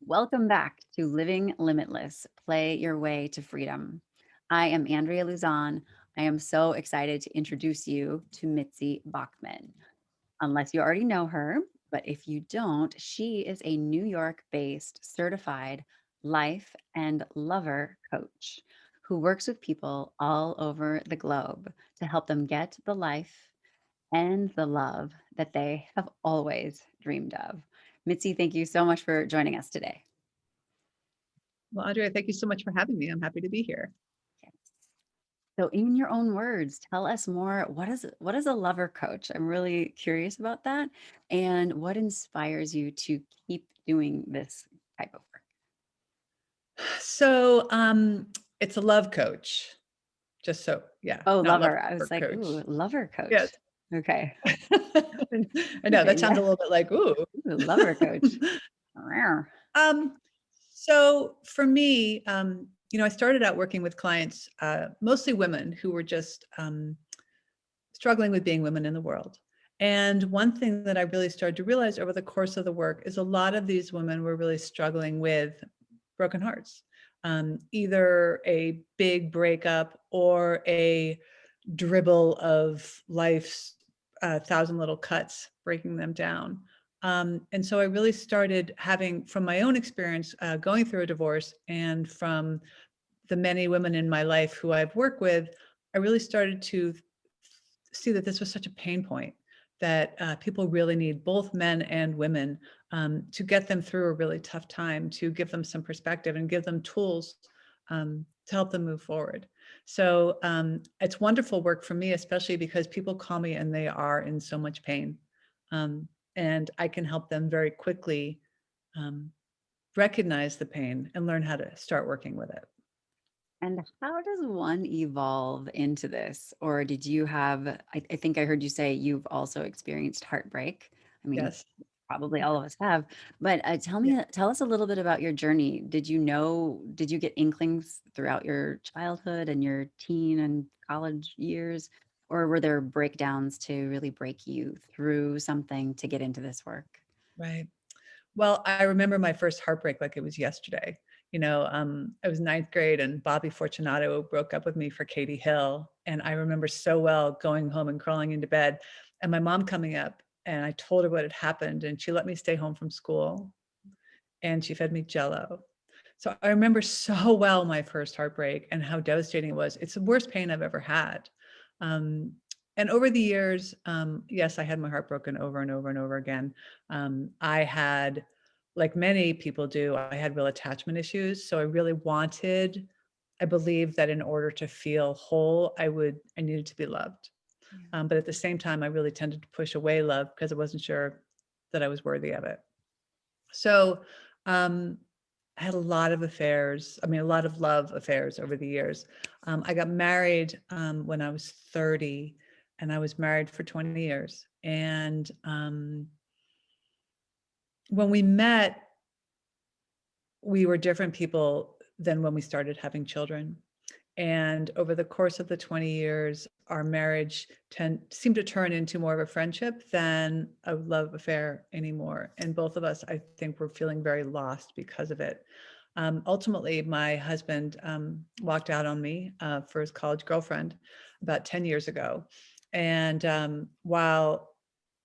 Welcome back to Living Limitless, Play Your Way to Freedom. I am Andrea Luzon. I am so excited to introduce you to Mitzi Bockmann. Unless you already know her, but if you don't, she is a New York based certified life and lover coach who works with people all over the globe to help them get the life and the love that they have always dreamed of. Mitzi, thank you so much for joining us today. Well, Andrea, thank you so much for having me. I'm happy to be here. Yes. So, in your own words, tell us more. What is a lover coach? I'm really curious about that, and what inspires you to keep doing this type of work? So, it's a love coach. Just so, yeah, Oh, not love lover. I was like, coach. ooh, lover Yes. coach. Okay. I know Okay. that sounds Yeah. a little bit like, ooh. Ooh, lover coach. Rare. um, so for me, I started out working with clients, mostly women who were just struggling with being women in the world. And one thing that I really started to realize over the course of the work is a lot of these women were really struggling with broken hearts, either a big breakup or a dribble of life's thousand little cuts breaking them down. And so I really started having, from my own experience going through a divorce and from the many women in my life who I've worked with, I really started to see that this was such a pain point that people really need, both men and women, to get them through a really tough time, to give them some perspective and give them tools to help them move forward. So it's wonderful work for me, especially because people call me and they are in so much pain. Um, and I can help them very quickly um, recognize the pain and learn how to start working with it. And how does one evolve into this? Or did you have, I think I heard you say you've also experienced heartbreak. I mean, Yes. probably all of us have, but Yeah. tell us a little bit about your journey. Did you get inklings throughout your childhood and your teen and college years? Or were there breakdowns to really break you through something to get into this work? Right. Well, I remember my first heartbreak like it was yesterday. I was ninth grade and Bobby Fortunato broke up with me for Katie Hill. And I remember so well going home and crawling into bed and my mom coming up and I told her what had happened and she let me stay home from school and she fed me Jello. So I remember so well my first heartbreak and how devastating it was. It's the worst pain I've ever had. Um, and over the years, yes, I had my heart broken over and over and over again. I had, like many people do, I had real attachment issues. So I really wanted, I believe that in order to feel whole, I needed to be loved. Yeah. But at the same time, I really tended to push away love because I wasn't sure that I was worthy of it. So um, I had a lot of affairs. I mean, a lot of love affairs over the years. I got married when I was 30, and I was married for 20 years. And when we met, we were different people than when we started having children. And over the course of the 20 years, our marriage seemed to turn into more of a friendship than a love affair anymore. And both of us, I think, were feeling very lost because of it. Ultimately, my husband walked out on me for his college girlfriend about 10 years ago. And while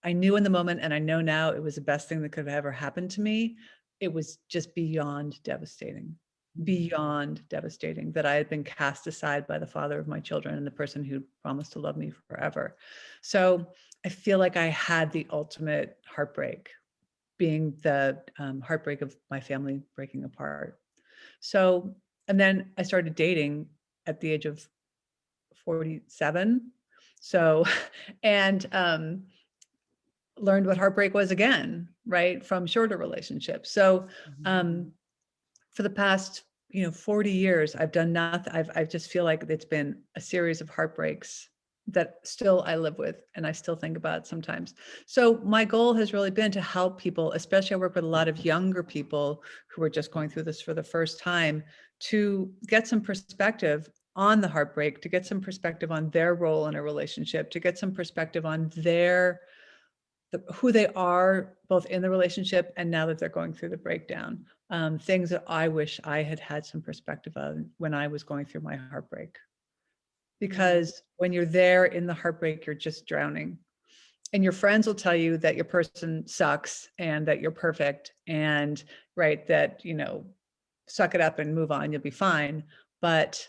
I knew in the moment, and I know now it was the best thing that could have ever happened to me, it was just beyond devastating that I had been cast aside by the father of my children and the person who promised to love me forever. So I feel like I had the ultimate heartbreak, being the heartbreak of my family breaking apart. So, and then I started dating at the age of 47. So, and learned what heartbreak was again, right, from shorter relationships. So, Mhm. um, for the past 40 years I've done nothing. I just feel like it's been a series of heartbreaks that still I live with and I still think about sometimes. So my goal has really been to help people, especially I work with a lot of younger people who are just going through this for the first time, to get some perspective on the heartbreak, to get some perspective on their role in a relationship, to get some perspective on their who they are both in the relationship and now that they're going through the breakdown. Things that I wish I had had some perspective of when I was going through my heartbreak. Yeah. Because when you're there in the heartbreak, you're just drowning. And your friends will tell you that your person sucks and that you're perfect and right, that, suck it up and move on, you'll be fine. But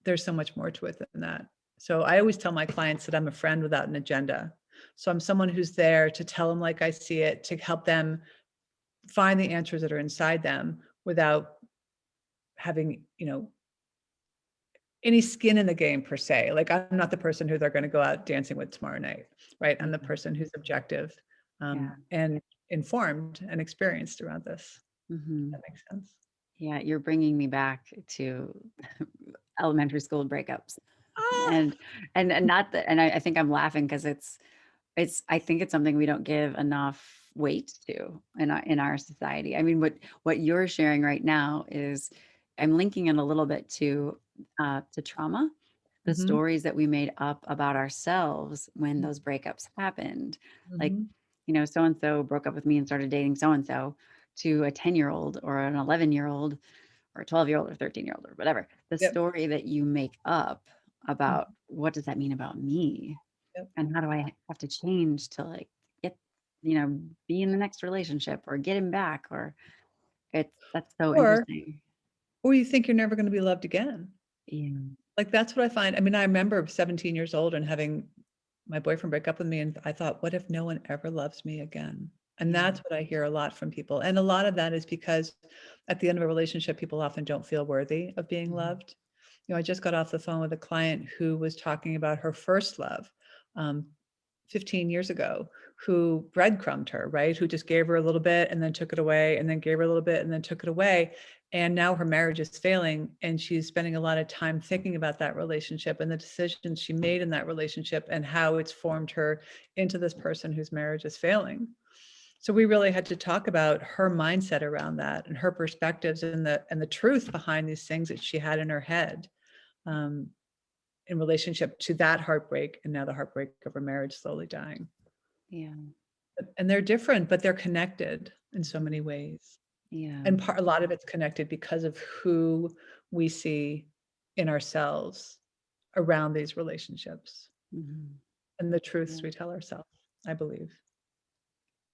there's so much more to it than that. So I always tell my clients that I'm a friend without an agenda. So I'm someone who's there to tell them like I see it, to help them find the answers that are inside them without having, any skin in the game per se. Like I'm not the person who they're going to go out dancing with tomorrow night, right? I'm the Yeah. person who's objective, Yeah. and informed and experienced around this. Hmm. That makes sense. Yeah. You're bringing me back to elementary school breakups. Ah, And and not that, and I think I'm laughing because I think it's something we don't give enough weight to in our society. I mean, what you're sharing right now is, I'm linking it a little bit to trauma, the mhm, stories that we made up about ourselves when those breakups happened. Like, mhm. so and so broke up with me and started dating so and so, to a 10-year-old or an 11-year-old or a 12-year-old or 13-year-old or whatever. The Yep, story that you make up about mhm, what does that mean about me, yep. and how do I have to change to, like, get, be in the next relationship or get him back, or that's so Or interesting. or you think you're never gonna be loved again. Yeah. Like, that's what I find. I mean, I remember 17 years old and having my boyfriend break up with me, and I thought, "What if no one ever loves me again?" And Yeah. that's what I hear a lot from people, and a lot of that is because at the end of a relationship, people often don't feel worthy of being Mhm. loved. I just got off the phone with a client who was talking about her first love, um, 15 years ago, who breadcrumbed her, right? Who just gave her a little bit and then took it away, and then gave her a little bit and then took it away. And now her marriage is failing, and she's spending a lot of time thinking about that relationship and the decisions she made in that relationship and how it's formed her into this person whose marriage is failing. So we really had to talk about her mindset around that and her perspectives and the truth behind these things that she had in her head, um, in relationship to that heartbreak and now the heartbreak of her marriage slowly dying. Yeah. And they're different, but they're connected in so many Mhm. ways. Yeah. And a lot of it's connected because of who we see in ourselves around these relationships Mhm. and the truths Yeah. we tell ourselves, I believe.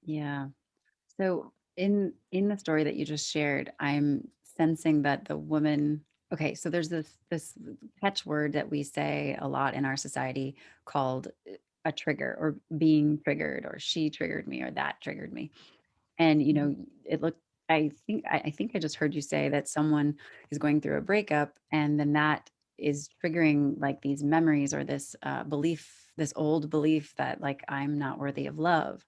Yeah. So in the story that you just shared, I'm sensing that the woman, okay, so there's this catchword that we say a lot in our society called a trigger, or being triggered, or she triggered me, or that triggered me. And Mhm, it looked, I think I just heard you say that someone is going through a breakup, and then that is triggering like these memories, or this belief, this old belief that, like, I'm not worthy of love,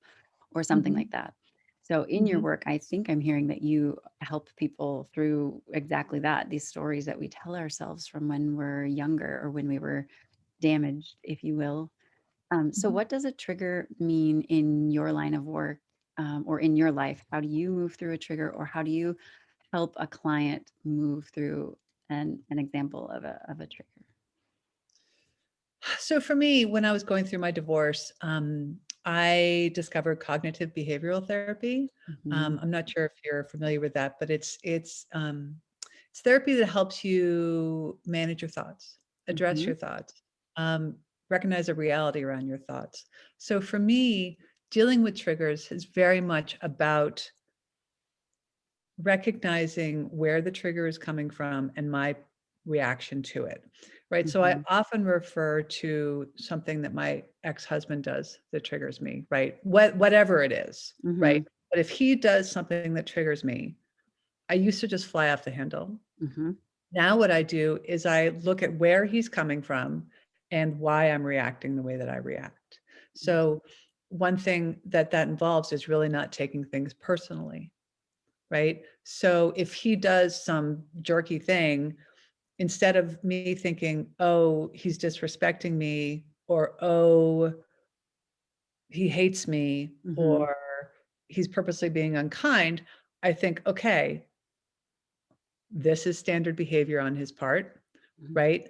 or something mhm, like that. So in your mhm, work, I think I'm hearing that you help people through exactly that, these stories that we tell ourselves from when we're younger, or when we were damaged, if you will. So mhm. what does a trigger mean in your line of work, or in your life? How do you move through a trigger, or how do you help a client move through an example of a trigger? So for me, when I was going through my divorce, I discovered cognitive behavioral therapy. Hmm. I'm not sure if you're familiar with that, but it's therapy that helps you manage your thoughts, address Hmm. your thoughts, um, recognize a reality around your thoughts. So for me, dealing with triggers is very much about recognizing where the trigger is coming from and my reaction to it, right? So I Hmm. often refer to something that my ex-husband does that triggers me, right? Whatever it is, right? Hmm. But if he does something that triggers me, I used to just fly off the handle. Hmm. Now what I do is I look at where he's coming from and why I'm reacting the way that I react. So one thing that involves is really not taking things personally, right? So if he does some jerky thing, instead of me thinking, oh, he's disrespecting me, or oh, he hates me, Hmm. or he's purposely being unkind, I think, okay, this is standard behavior on his part, Hmm. right?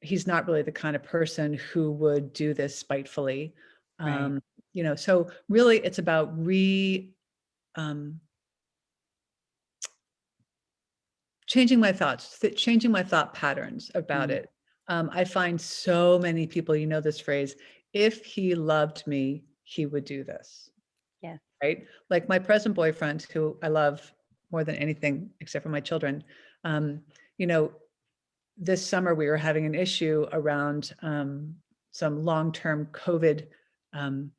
He's not really the kind of person who would do this spitefully. Right. So really it's about um, changing my thoughts, changing my thought patterns about Mm, it. I find so many people, this phrase, if he loved me, he would do this, yes. right? Like my present boyfriend, who I love more than anything except for my children, um, you know, this summer we were having an issue around some long-term COVID um,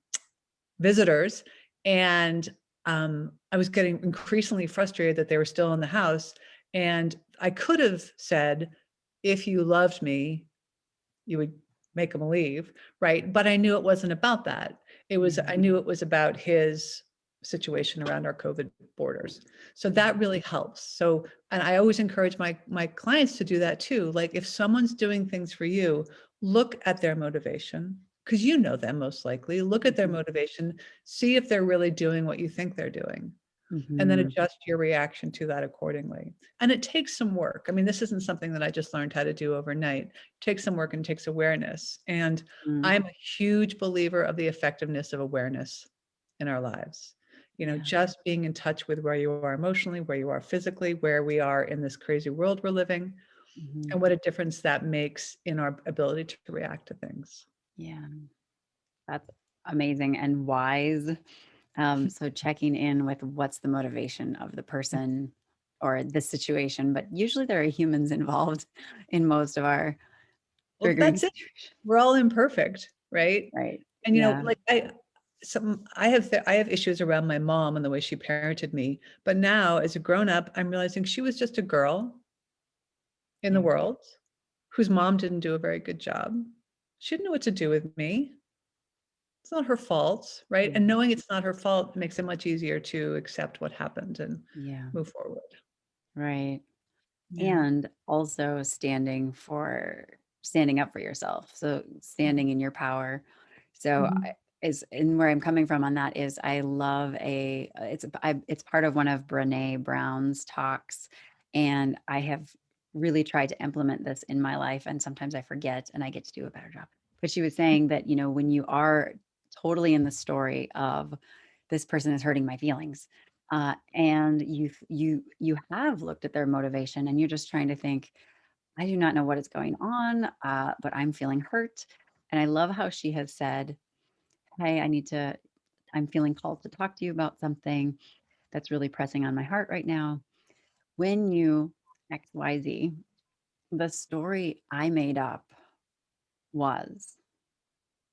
visitors, and I was getting increasingly frustrated that they were still in the house. And I could have said, "If you loved me, you would make them leave," right? But I knew it wasn't about that. I Yeah. knew it was about his situation around our COVID borders. So that Mhm. really helps. So, and I always encourage my clients to do that too. Like if someone's doing things for you, look at their motivation because you know them most likely. Look at their Mhm. motivation, see if they're really doing what you think they're doing, and then Mhm. adjust your reaction to that accordingly. And it takes some work. I mean, this isn't something that I just learned how to do overnight. It takes some work and takes awareness. And Mm. I'm a huge believer of the effectiveness of awareness in our lives. Yeah. Just being in touch with where you are emotionally, where you are physically, where we are in this crazy world we're living, Mhm. and what a difference that makes in our ability to react to things. Yeah. That's amazing and wise. So checking in with what's the motivation of the person or the situation, but usually there are humans involved in most of our Well, triggering that's it. situations. We're all imperfect, right? Right. And Yeah. like I have issues around my mom and the way she parented me. But now as a grown up, I'm realizing she was just a girl in the Yeah. world whose mom didn't do a very good job. She didn't know what to do with me. It's not her fault, right? Yeah. And knowing it's not her fault makes it much easier to accept what happened and Yeah. move forward. Right. Yeah. And also standing up for yourself. So standing in your power. So Mhm. is and where I'm coming from on that is I love it's part of one of Brene Brown's talks, and I have really tried to implement this in my life, and sometimes I forget and I get to do a better job. But she was saying that, when you are totally in the story of this person is hurting my feelings, and you have looked at their motivation and you're just trying to think, I do not know what is going on, but I'm feeling hurt. And I love how she has said, hey, I'm feeling called to talk to you about something that's really pressing on my heart right now. When you XYZ, the story I made up was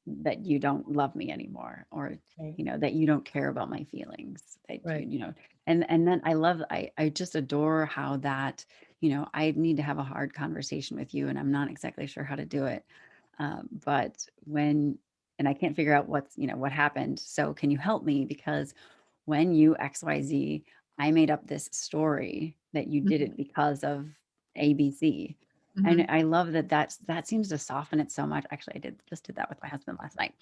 that you don't love me anymore, or Right. that you don't care about my feelings, that Right. and then I just adore how that, I need to have a hard conversation with you and I'm not exactly sure how to do it, but when and I can't figure out what happened, so can you help me, because when you XYZ, I made up this story that you did Mhm. it because of ABC. And Mhm. I love that seems to soften it so much. Actually, I did that with my husband last night.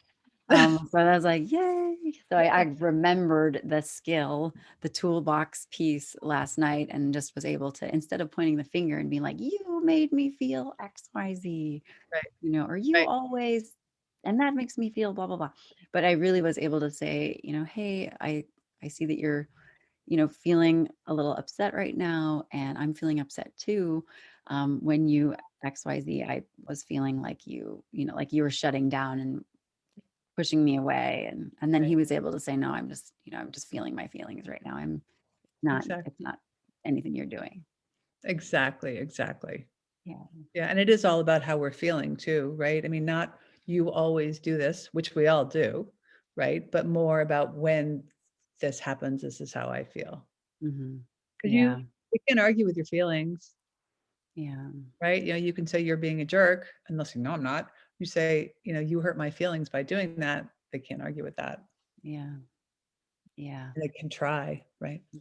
So I was like, yay. So I remembered the skill, the toolbox piece last night, and just was able to, instead of pointing the finger and being like, you made me feel XYZ, Right. or you Right. always, and that makes me feel blah, blah, blah. But I really was able to say, hey, I see that you're, feeling a little upset right now, and I'm feeling upset too. When you XYZ, I was feeling like like you were shutting down and pushing me away. And then Right. he was able to say, no, I'm just feeling my feelings right now. Not, it's Exactly. not anything you're doing. Exactly. Exactly. Yeah. Yeah, and it is all about how we're feeling too, right? I mean, not you always do this, which we all do, right? But more about when this happens, this is how I feel. Hmm. Because Yeah. you can't argue with your feelings, Yeah. right? You can say you're being a jerk, unless you know I'm not. You say, you hurt my feelings by doing that. They can't argue with that. Yeah. Yeah. They can try, right? They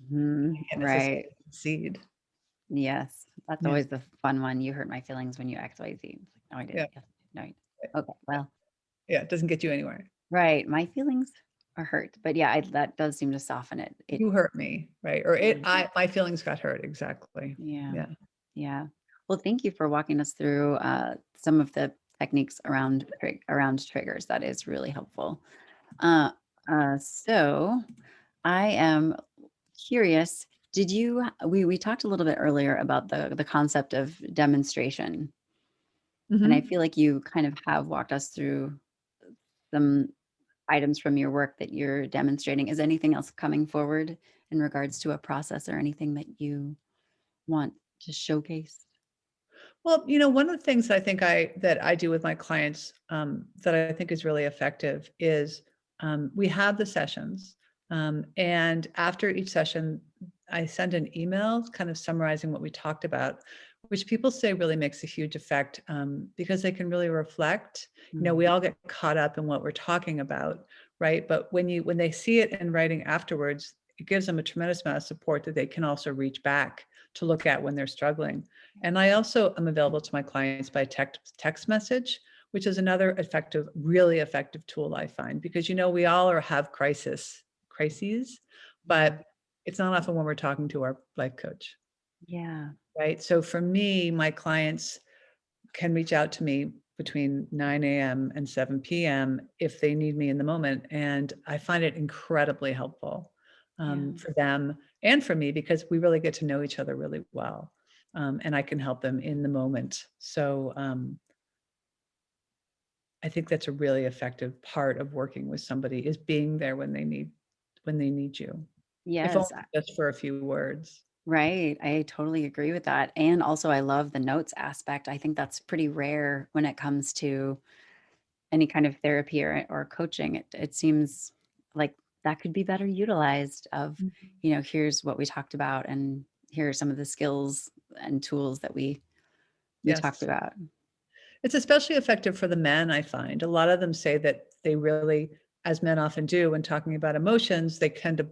can't Right. necessarily concede. Yes. That's Yeah. always the fun one. You hurt my feelings when you XYZ. It's like, no, I Yeah. didn't. Yes. No, I didn't. Yeah. Okay. Well, Yeah. It doesn't get you anywhere. right. My feelings are hurt. But yeah, that does seem to soften it. You hurt me, right? Or Yeah. my feelings got hurt. Exactly. Yeah. Yeah. Yeah. Well, thank you for walking us through some of the techniques around triggers. That is really helpful. Uh, So I am curious. Did you? We talked a little bit earlier about the concept of demonstration, and I Mhm. feel like you kind of have walked us through some items from your work that you're demonstrating. Is anything else coming forward in regards to a process or anything that you want to showcase? Well, one of the things that I do with my clients, that I think is really effective is, we have the sessions, and after each session, I send an email kind of summarizing what we talked about, which people say really makes a huge effect, because they can really reflect. We Mm, all get caught up in what we're talking about, right? But when they see it in writing afterwards, it gives them a tremendous amount of support that they can also reach back to look at when they're struggling. And I also am available to my clients by text message, which is another effective, really effective tool I find, because we all have crises, yeah. but it's not often when we're talking to our life coach, Yeah. right? So for me, my clients can reach out to me between 9 a.m. and 7 p.m. if they need me in the moment. And I find it incredibly helpful, Yeah. for them and for me, because we really get to know each other really well. And I can help them in the moment. So I think that's a really effective part of working with somebody, is being there when they need you, if only Yes. just for a few words. Right. I totally agree with that. And also, I love the notes aspect. I think that's pretty rare when it comes to any kind of therapy or coaching. It seems like that could be better utilized of, Mhm. here's what we talked about and here are some of the skills and tools that we talked Yes. about. It's especially effective for the men, I find. A lot of them say that they really, as men often do when talking about emotions, they tend to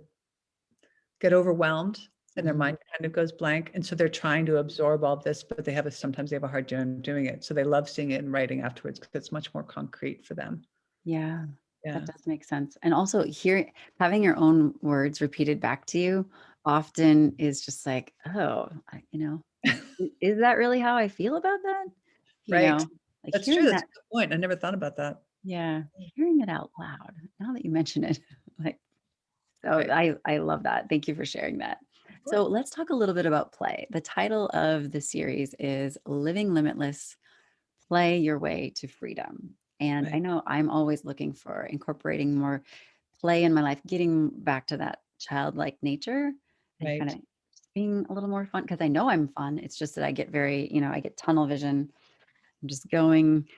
get overwhelmed and their Mhm. mind kind of goes blank. And so they're trying to absorb all this, but sometimes they have a hard time doing it. So they love seeing it in writing afterwards because it's much more concrete for them. Yeah, that Yeah. does make sense. And also having your own words repeated back to you often is just like, oh, is that really how I feel about that? You Right. know, like That's true. hearing That's a that, good point. I never thought about that. yeah, hearing it out loud. Now that you mention it, like, so Right. I love that. Thank you for sharing that. Of So course. let's talk a little bit about play. The title of the series is Living Limitless, Play Your Way to Freedom. And I Right. know I'm always looking for incorporating more play in my life, getting back to that childlike nature and kind Right. of just being a little more fun because I know I'm fun. It's just that I get I get tunnel vision. I'm just going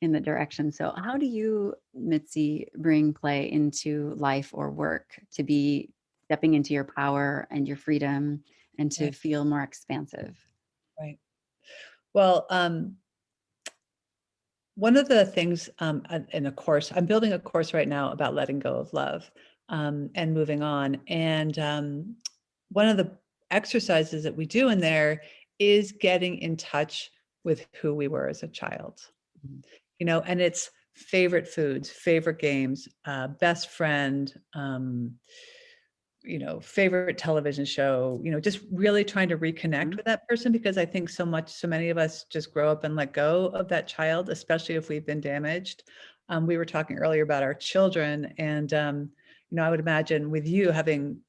in the direction. So, how do you, Mitzi, bring play into life or work to be stepping into your power and your freedom and to Right. feel more expansive? Right. Well, one of the things, in a course, I'm building a course right now about letting go of love, and moving on. And one of the exercises that we do in there is getting in touch with who we were as a child, Mhm. and it's favorite foods, favorite games, best friend, favorite television show, just really trying to reconnect Mhm. with that person, because I think so many of us just grow up and let go of that child, especially if we've been damaged. We were talking earlier about our children, and I would imagine with you having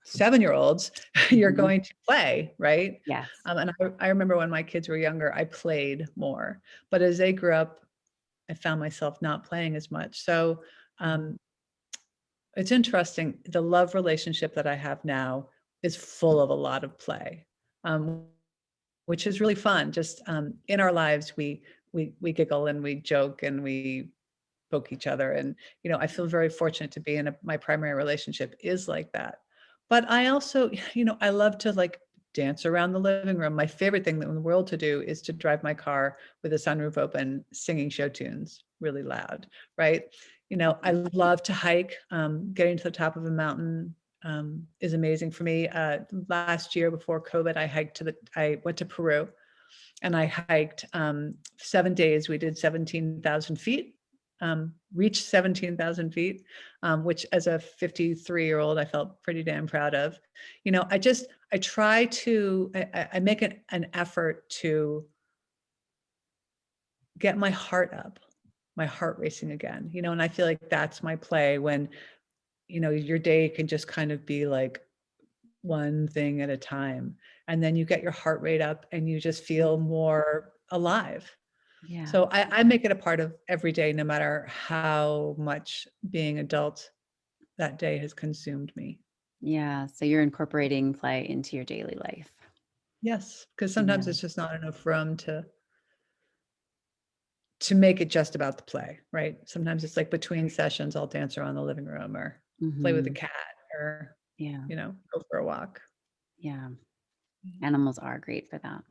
7-year-olds, you're Mhm. going to play, right? Yes. And I remember when my kids were younger, I played more, but as they grew up, I found myself not playing as much. So Mhm. um, it's interesting. The love relationship that I have now is full of a lot of play, um, which is really fun. Just in our lives, we giggle and we joke and we poke each other, and I feel very fortunate to be in my primary relationship is like that. But I also, I love to like dance around the living room. My favorite thing in the world to do is to drive my car with the sunroof open, singing show tunes really loud, right? I Mhm. love to hike. Getting to the top of a mountain is amazing for me. Last year before COVID, I went to Peru and I hiked 7 days. We did 17,000 feet, reached 17,000 feet, which as a 53-year-old, I felt pretty damn proud of. I try to, I make an effort to get my heart up, my heart racing again, and I feel like that's my play when your day can just kind of be like one thing at a time. And then you get your heart rate up and you just feel more alive. Yeah. So I make it a part of every day, no matter how much being adult that day has consumed me. Yeah. So you're incorporating play into your daily life. Yes, because sometimes Yeah. it's just not enough room to make it just about the play, right? Sometimes it's like between sessions, I'll dance around the living room or play with the Hmm. cat or, Yeah. go for a walk. Yeah. Animals are great for that.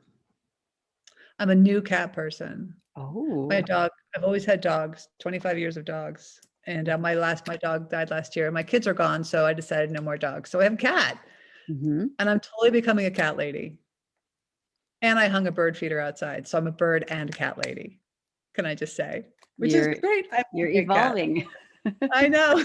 I'm a new cat person. My Oh. dog, I've always had dogs, 25 years of dogs. And my dog died last year. My kids are gone, so I decided no more dogs. So I have a cat, Hmm. and I'm totally becoming a cat lady. And I hung a bird feeder outside, so I'm a bird and cat lady. Can I just say? Which is You're great. I have you're a great cat. evolving. I know,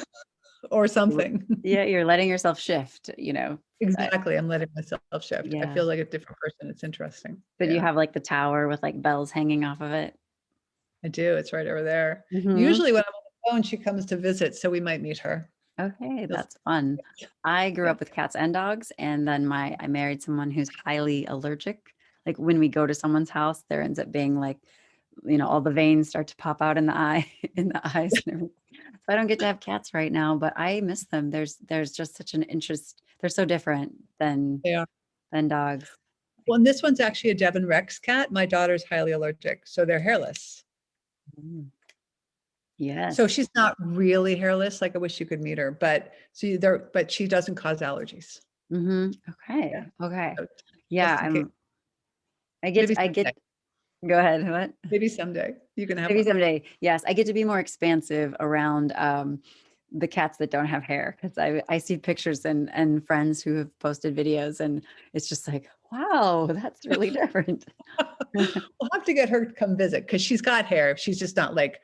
or You're- something. Yeah, you're letting yourself shift, but Exactly. I'm letting myself shift. I yeah. feel like a different person. It's interesting. But you Yeah, have like the tower with like bells hanging off of it. I do. It's right over there. Hmm. Usually when I'm on the phone, she comes to visit, so we might meet her. Okay, You'll that's fun. I grew Yeah. up with cats and dogs, and then I married someone who's highly allergic. Like when we go to someone's house, there ends up being like, all the veins start to pop out in the eye, in the eyes and everything. So I don't get to have cats right now, but I miss them. There's just such an interest. They're so different They are. than dogs. Well, and this one's actually a Devon Rex cat. My daughter's highly allergic, so they're hairless. Mm. So Yes. she's not really hairless. Like I wish you could meet her, but she doesn't cause allergies. Hmm. Yeah. Okay. Okay. So Yeah, just in case, maybe I someday, get, go ahead. What? maybe someday you can have Maybe one. someday. Yes, I get to be more expansive around the cats that don't have hair because I see pictures and friends who have posted videos and it's just like, wow, that's really different. We'll have to get her to come visit because she's got hair. She's just not like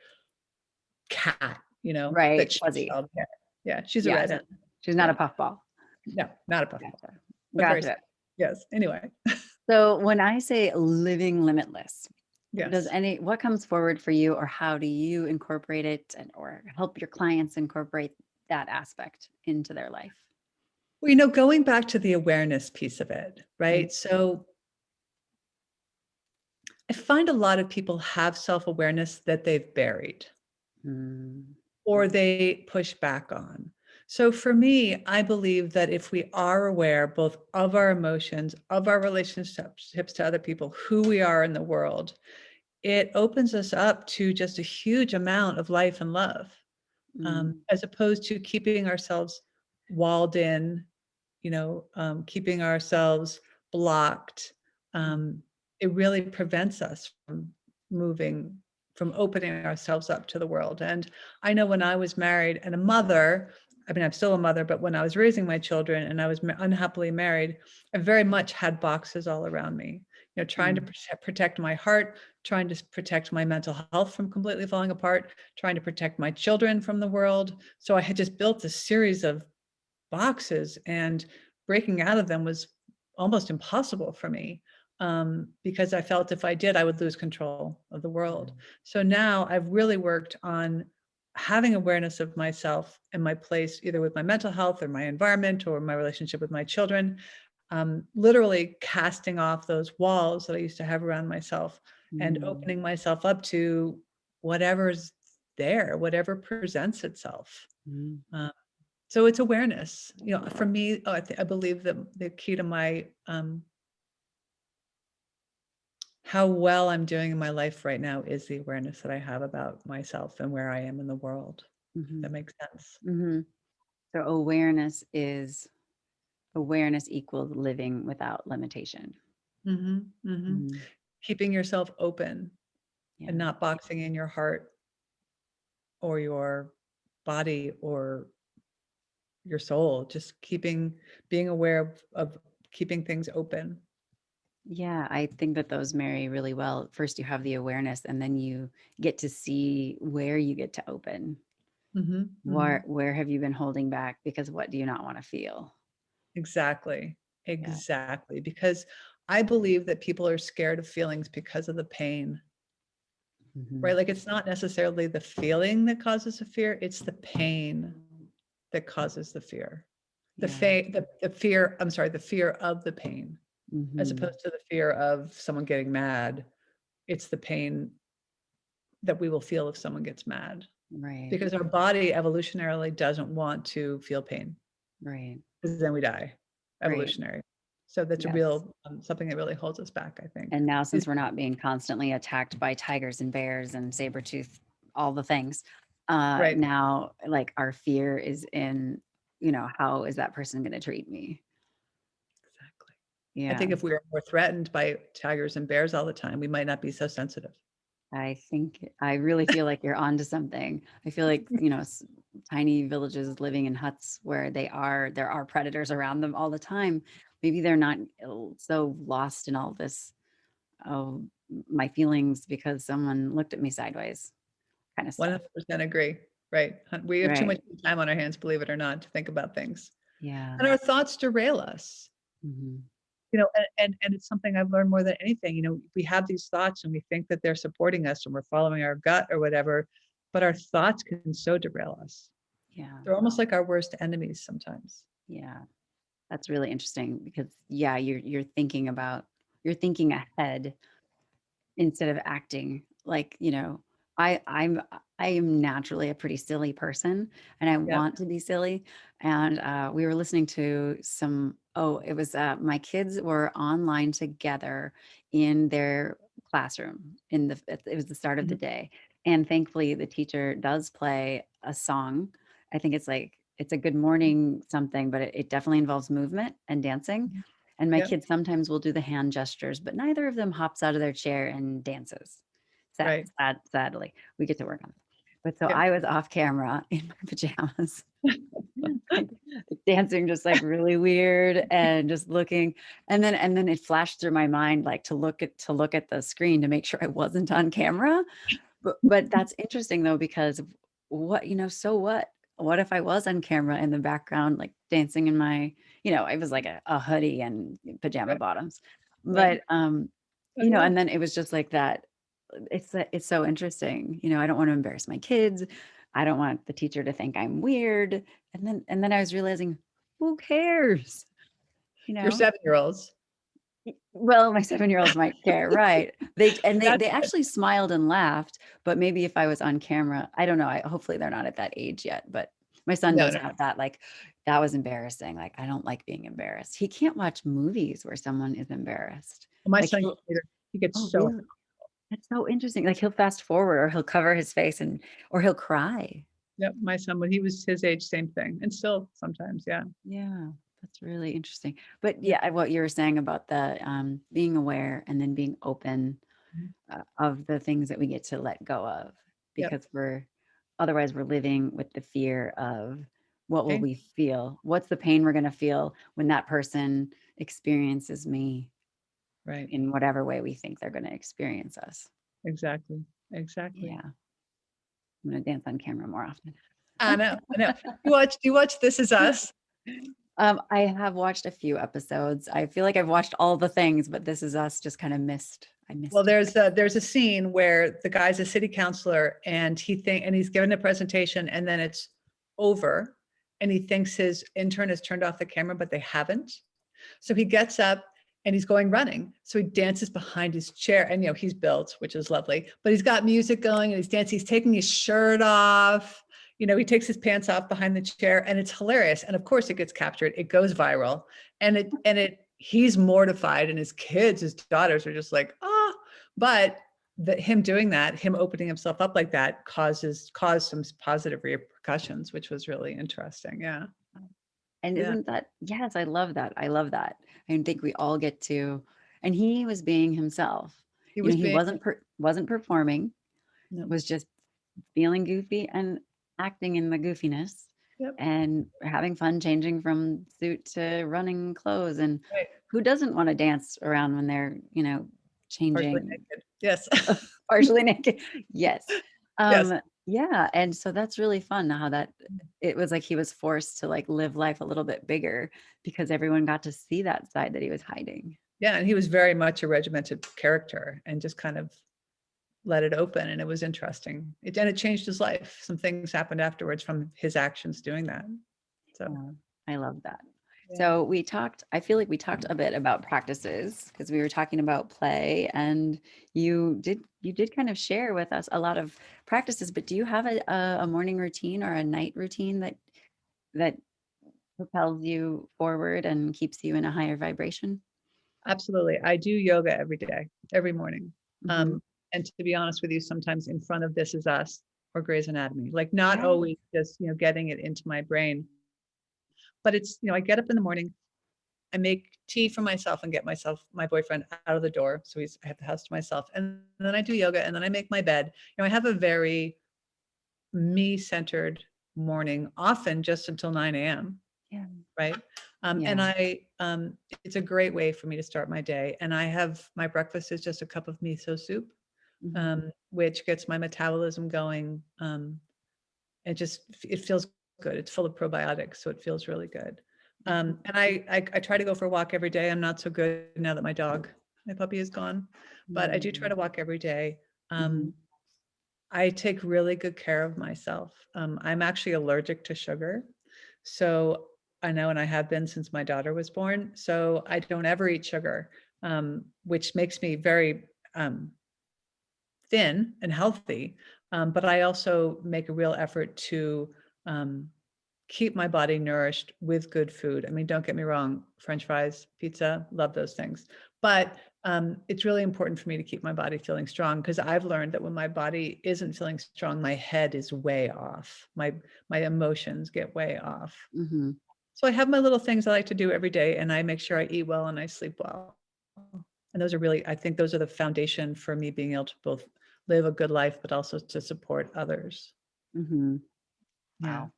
cat, that Right, shoots fuzzy. all the hair. Yeah, she's a Yes, redhead. she's not a Yeah. puffball. No, not a puffball, Gotcha. but very Gotcha. sad. Yes. Anyway, So when I say living limitless, yes. what comes forward for you or how do you incorporate it or help your clients incorporate that aspect into their life? Well, going back to the awareness piece of it, right? So I find a lot of people have self-awareness that they've buried Mm-hmm. or they push back on. So for me, I believe that if we are aware both of our emotions, of our relationships to other people, who we are in the world, it opens us up to just a huge amount of life and love, Mm-hmm. as opposed to keeping ourselves walled in, keeping ourselves blocked. Um, it really prevents us from moving, from opening ourselves up to the world. And I know when I was married and a mother, I mean, I'm still a mother, but when I was raising my children and I was unhappily married, I very much had boxes all around me, trying to protect my heart, trying to protect my mental health from completely falling apart, trying to protect my children from the world. So I had just built a series of boxes and breaking out of them was almost impossible for me, because I felt if I did, I would lose control of the world. So now I've really worked on having awareness of myself and my place, either with my mental health or my environment or my relationship with my children, literally casting off those walls that I used to have around myself and Mm-hmm. opening myself up to whatever's there, whatever presents itself. Um, so it's awareness. For me, I believe that the key to my how well I'm doing in my life right now is the awareness that I have about myself and where I am in the world. Mm-hmm. That makes sense. Mm-hmm. So awareness equals living without limitation. Hmm. Hmm. Mm-hmm. Keeping yourself open and Yeah. not boxing in your heart or your body or your soul. Just being aware of keeping things open. Yeah, I think that those marry really well. First, you have the awareness, and then you get to see where you get to open. Hmm. Hmm. Where have you been holding back? Because what do you not want to feel? Exactly. Yeah. Exactly. Because I believe that people are scared of feelings because of the pain, Hmm. right? Like it's not necessarily the feeling that causes a fear, it's the pain that causes the fear. Yeah. The fear, I'm sorry, the fear of the pain, as Hmm. opposed to the fear of someone getting mad. It's the pain that we will feel if someone gets mad, Right. because our body evolutionarily doesn't want to feel pain, Right. because then we die, Right. evolutionary. So that's a Yes. real something that really holds us back, I think. And now, Is since we're not being constantly attacked by tigers and bears and saber tooth, all the things, right. now like our fear is in, how is that person going to treat me? Exactly. I Yeah. think if we were more threatened by tigers and bears all the time, we might not be so sensitive. I really feel like you're onto something. I feel like, tiny villages living in huts where there are predators around them all the time. Maybe they're not so lost in all this, oh, my feelings because someone looked at me sideways kind of stuff. 100% agree. Right. We have too much Right. time on our hands, believe it or not, to think about things. Yeah. And our thoughts derail us. Mhm. And it's something I've learned more than anything. We have these thoughts and we think that they're supporting us and we're following our gut or whatever, but our thoughts can so derail us. Yeah. They're almost like our worst enemies sometimes. Yeah. That's really interesting because yeah, you're thinking ahead instead of acting like, I am naturally a pretty silly person and I Yep. want to be silly. And we were listening to it was my kids were online together in their classroom it was the start of the Mhm. day. And thankfully the teacher does play a song. I think it's a good morning something, but it definitely involves movement and dancing. Mhm. And my Yep. kids sometimes will do the hand gestures, but neither of them hops out of their chair and dances. Right. Sadly, we get to work on it. But so Yep. I was off camera in my pajamas, like dancing just like really weird and just looking. And then it flashed through my mind like to look at the screen to make sure I wasn't on camera. But that's interesting though, because so what? What if I was on camera in the background, like dancing in my, it was like a hoodie and pajama Right. bottoms. Right. But Oh, yeah. and then it was just like that. It's so interesting. I don't want to embarrass my kids. I don't want the teacher to think I'm weird. And then I was realizing, who cares? You Your know? 7-year-olds. Well, my 7-year-olds might care, right. They That's actually smiled and laughed, but maybe if I was on camera, I don't know, hopefully they're not at that age yet, but my son no, does no, no. have that, like, "That was embarrassing," like, I don't like being embarrassed. He can't watch movies where someone is embarrassed. My Like, son can't either. He gets oh, so really? That's so interesting. Like, he'll fast forward or he'll cover his face or he'll cry. Yep, my son, when he was his age, same thing, and still sometimes, yeah. Yeah, that's really interesting. But Yep. yeah, what you were saying about the, being aware and then being open Mhm. of the things that we get to let go of Yep. because otherwise we're living with the fear of what will Okay. we feel? What's the pain we're going to feel when that person experiences me Right. in whatever way we think they're going to experience us? Exactly. Exactly. Yeah, I'm going to dance on camera more often. I know, I know. Do you watch This Is Us? I have watched a few episodes. I feel like I've watched all the things, but This Is Us just kind of missed. I Well, missed it. there's a scene where the guy's a city councilor and he's given a presentation and then it's over and he thinks his intern has turned off the camera, but they haven't. So he gets up and he's going running. So he dances behind his chair and he's built, which is lovely, but he's got music going and he's dancing, he's taking his shirt off. He takes his pants off behind the chair and it's hilarious. And of course it gets captured. It goes viral he's mortified and his kids, his daughters are just like, ah, but him doing that, him opening himself up like that caused some positive repercussions, which was really interesting. Yeah. And Yeah. isn't that, yes, I love that. I love that. I think we all get to, and he was being himself. He was He being, wasn't performing, no, was just feeling goofy and acting in the goofiness yep, and having fun changing from suit to running clothes. And right. who doesn't want to dance around when they're, Partially changing naked. Yes. partially naked? Yes. Yes. Yeah. And so that's really fun how that it was like he was forced to like live life a little bit bigger because everyone got to see that side that he was hiding. Yeah. And he was very much a regimented character and just kind of let it open. And it was interesting. And it changed his life. Some things happened afterwards from his actions doing that. So Yeah, I love that. yeah, So I feel like we talked a bit about practices because we were talking about play and you did kind of share with us a lot of practices, but do you have a morning routine or a night routine that propels you forward and keeps you in a higher vibration? absolutely. I do yoga every day, every morning. Hmm. Um, and to be honest with you, sometimes in front of This Is Us or Grey's Anatomy, like not Yeah. always just, getting it into my brain, but it's, I get up in the morning, I make tea for myself and get my boyfriend out of the door. So I have the house to myself. And then I do yoga and then I make my bed. I have a very me centered morning, often just until 9 a.m. Yeah. Right. And Yeah. it's a great way for me to start my day. And I have my breakfast is just a cup of miso soup, Hmm. which gets my metabolism going. It feels good. It's full of probiotics, so it feels really good. And I try to go for a walk every day. I'm not so good now that my puppy is gone, but I do try to walk every day. Hmm. Um, I take really good care of myself. I'm actually allergic to sugar. So I know, and I have been since my daughter was born. So I don't ever eat sugar, which makes me very thin and healthy. But I also make a real effort to um, keep my body nourished with good food. I mean, don't get me wrong, French fries, pizza, love those things. But it's really important for me to keep my body feeling strong because I've learned that when my body isn't feeling strong, my head is way off. My emotions get way off. Hmm. So I have my little things I like to do every day, and I make sure I eat well and I sleep well. And those are really, I think those are the foundation for me being able to both live a good life, but also to support others. Hmm. Yeah. Wow.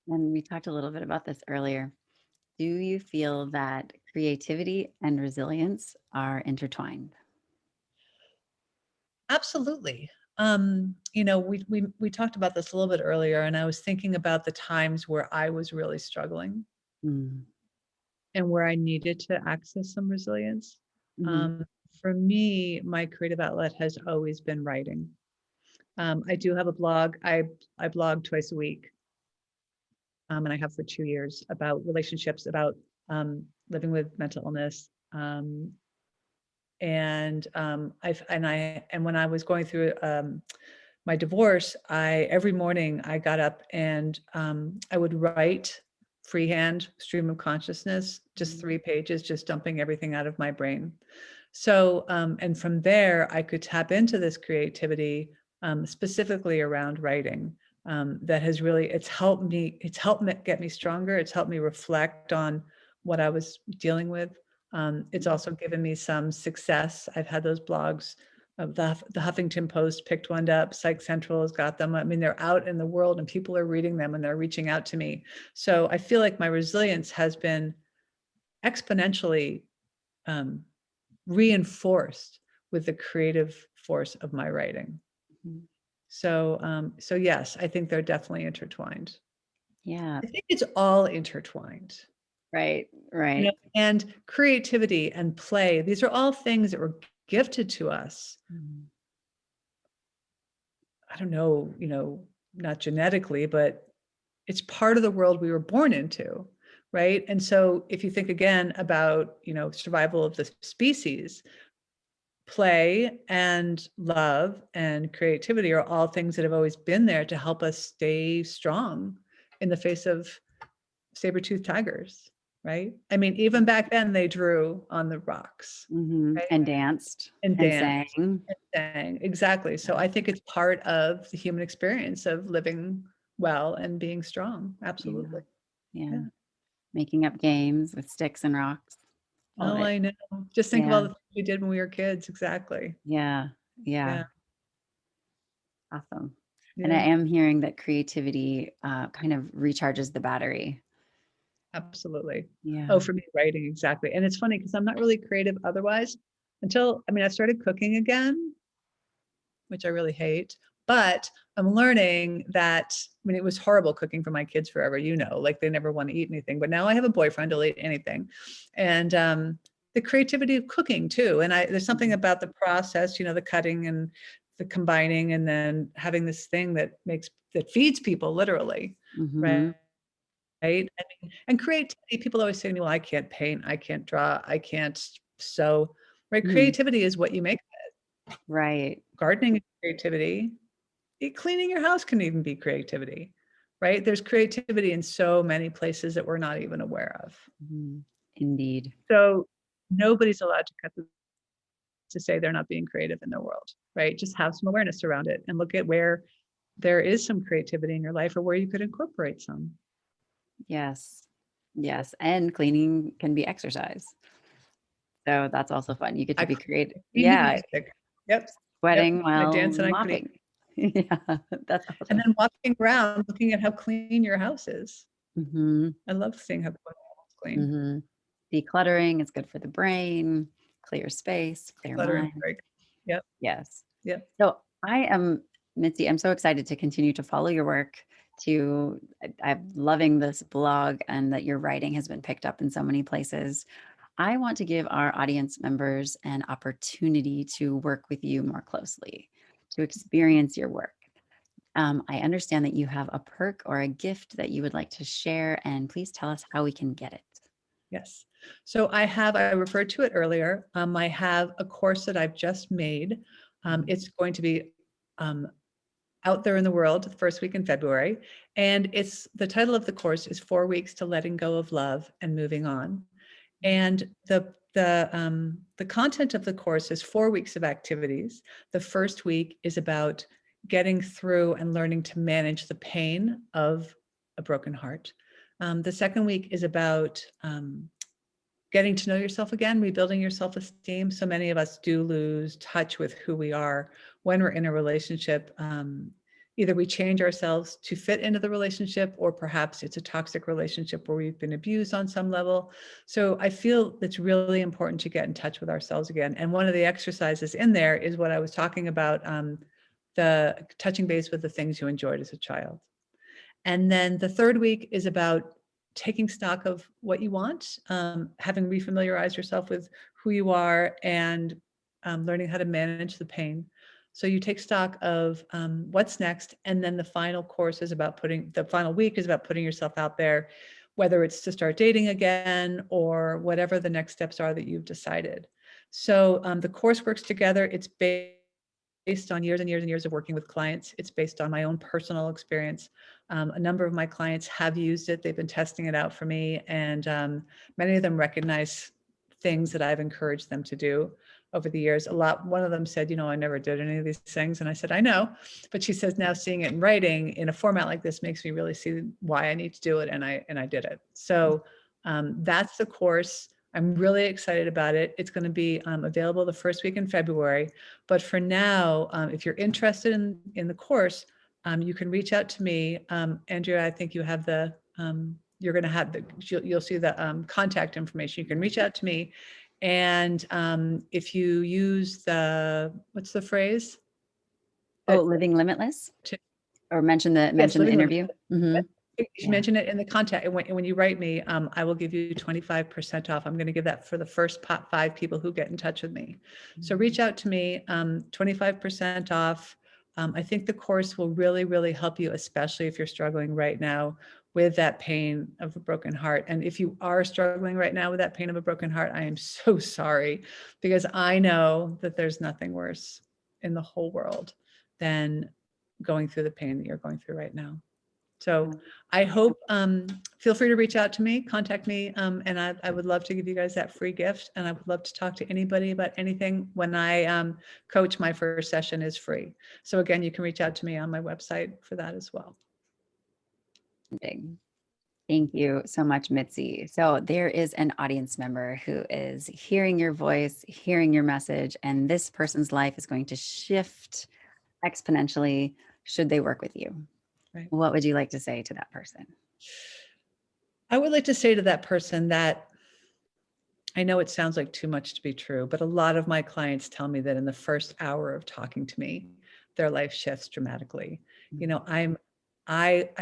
And we talked a little bit about this earlier. Do you feel that creativity and resilience are intertwined? Absolutely. We talked about this a little bit earlier, and I was thinking about the times where I was really struggling Mm. and where I needed to access some resilience. Mhm. Um, for me, my creative outlet has always been writing. I do have a blog. I blog twice a week, and I have for 2 years about relationships, about living with mental illness, and when I was going through my divorce, I every morning I got up and I would write freehand stream of consciousness, just Mhm. 3 pages, just dumping everything out of my brain. So, and from there, I could tap into this creativity, specifically around writing. That has really, it's helped me get me stronger. It's helped me reflect on what I was dealing with. It's Mhm. also given me some success. I've had those blogs. The Huffington Post picked one up. Psych Central has got them. I mean, they're out in the world and people are reading them and they're reaching out to me. So I feel like my resilience has been exponentially um, reinforced with the creative force of my writing. Mhm. So yes, I think they're definitely intertwined. Yeah. I think it's all intertwined. Right. Right. And creativity and play, these are all things that were gifted to us. Mhm. I don't know, not genetically, but it's part of the world we were born into, right? And so if you think again about, survival of the species, play and love and creativity are all things that have always been there to help us stay strong in the face of saber-toothed tigers, right? I mean, even back then they drew on the rocks, Mhm. right? And danced And and danced sang. and sang. Exactly. So Yeah. I think it's part of the human experience of living well and being strong. Yeah. Absolutely. Yeah. Yeah. Making up games with sticks and rocks. All of Oh, it. I know. Just think of all Yeah. the things we did when we were kids. Exactly. Yeah. Yeah. Yeah. Awesome. And I Yeah. am hearing that creativity kind of recharges the battery. Absolutely. Oh, Yeah. for me, writing, exactly. And it's funny because I'm not really creative otherwise I started cooking again, which I really hate. But I'm learning that, I mean, it was horrible cooking for my kids forever, like they never want to eat anything. But now I have a boyfriend who'll eat anything. And the creativity of cooking too. And there's something Mhm. about the process, the cutting and the combining, and then having this thing that makes that feeds people literally, right? Mhm. Right? I mean, and creativity, people always say to me, "Well, I can't paint, I can't draw, I can't sew." Right? Mhm. Creativity is what you make. Right. Gardening is creativity. Cleaning your house can even be creativity, right? There's creativity in so many places that we're not even aware of. Mhm. Indeed. So nobody's allowed to cut to say they're not being creative in their world, right? Just have some awareness around it and look at where there is some creativity in your life or where you could incorporate some. Yes. Yes, and cleaning can be exercise. So that's also fun. You get to I be creative. clean to Yeah, music. Yep. Yep. sweating I while dance and I clean. mopping. Yeah, that's And awesome. then walking around looking at how clean your house is. Mhm. I love seeing how it's clean. Mhm. Decluttering is good for the brain, clear space, clear Decluttering. mind. Right. Yep. Yes. Yep. So I am Mitzi, I'm so excited to continue to follow your work. I'm loving this blog and that your writing has been picked up in so many places. I want to give our audience members an opportunity to work with you more closely, to experience your work. I understand that you have a perk or a gift that you would like to share, and please tell us how we can get it. Yes. So I referred to it earlier. I have a course that I've just made. Mhm. It's going to be um, out there in the world the first week in February. And it's the title of the course is 4 weeks to letting go of love and moving on. And the content of the course is 4 weeks of activities. The first week is about getting through and learning to manage the pain of a broken heart. The second week is about getting to know yourself again, rebuilding your self-esteem. So many of us do lose touch with who we are when we're in a relationship. Either we change ourselves to fit into the relationship, or perhaps it's a toxic relationship where we've been abused on some level. So I feel it's really important to get in touch with ourselves again. And one of the exercises in there is what I was talking about, the touching base with the things you enjoyed as a child. And then the third week is about taking stock of what you want, having refamiliarized yourself with who you are, and learning how to manage the pain. So you take stock of what's next. And then the final week is about putting yourself out there, whether it's to start dating again or whatever the next steps are that you've decided. So the course works together. It's based on years and years and years of working with clients. It's based on my own personal experience. A number of my clients have used it. They've been testing it out for me, and many of them recognize things that I've encouraged them to do over the years. One of them said, I never did any of these things. And I said, I know. But she says, now seeing it in writing in a format like this makes me really see why I need to do it. And I did it. So that's the course. I'm really excited about it. It's going to be available the first week in February. But for now, if you're interested in the course, you can reach out to me. Andrea, I think you have you're going to have you'll see the contact information. You can reach out to me. And if you use what's the phrase? Oh, living limitless, To, or yes, mention the living limit. interview. Hmm. You should Yeah. mention it in the contact. And when you write me, I will give you 25% off. I'm going to give that for the first 5 people who get in touch with me. So reach out to me, 25% off. I think the course will really, really help you, especially if you're struggling right now with that pain of a broken heart. And if you are struggling right now with that pain of a broken heart, I am so sorry, because I know that there's nothing worse in the whole world than going through the pain that you're going through right now. So I hope, feel free to reach out to me, contact me, and I would love to give you guys that free gift. And I would love to talk to anybody about anything. When I coach, my first session is free. So again, you can reach out to me on my website for that as well. Amazing. Thank you so much, Mitzi. So there is an audience member who is hearing your voice, hearing your message, and this person's life is going to shift exponentially should they work with you. Right. What would you like to say to that person? I would like to say to that person that I know it sounds like too much to be true, but a lot of my clients tell me that in the first hour of talking to me, their life shifts dramatically. You know, I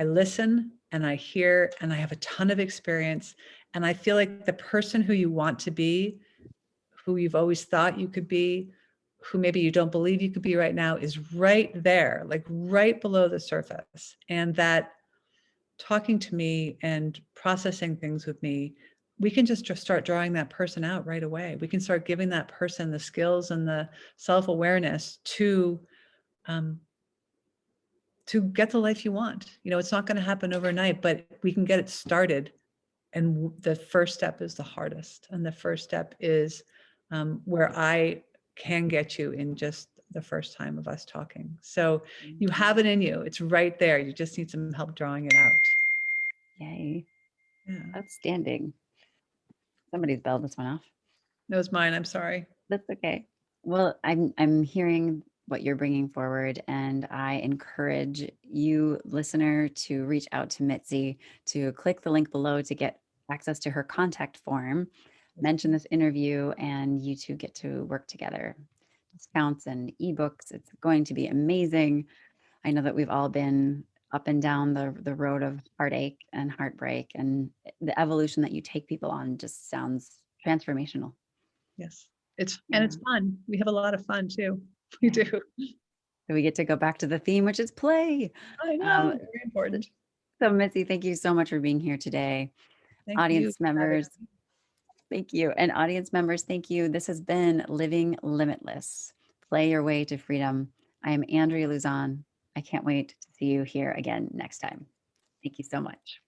listen and I hear and I have a ton of experience, and I feel like the person who you want to be, who you've always thought you could be, who maybe you don't believe you could be right now is right there, like right below the surface. And that talking to me and processing things with me, we can just start drawing that person out right away. We can start giving that person the skills and the self-awareness um, to get the life you want. You know, it's not going to happen overnight, but we can get it started. And the first step is the hardest. And the first step is where I can get you in just the first time of us talking. So you have it in you. It's right there. You just need some help drawing it out. Yay. Yeah. Outstanding. Somebody's bell just went off. That was mine. I'm sorry. That's okay. Well, I'm hearing what you're bringing forward, and I encourage you, listener, to reach out to Mitzi, to click the link below to get access to her contact form, mention this interview, and you two get to work together. Discounts and ebooks. It's going to be amazing. I know that we've all been up and down the road of heartache and heartbreak, and the evolution that you take people on just sounds transformational. Yes. Yeah. It's fun. We have a lot of fun too. We Yeah. do. So we get to go back to the theme, which is play. I know. Um, Very important. so Mitzi, thank you so much for being here today. Thank you Audience for having members, us. thank you. And audience members, thank you. This has been Living Limitless. Play your way to freedom. I am Andrea Luzon. I can't wait to see you here again next time. Thank you so much.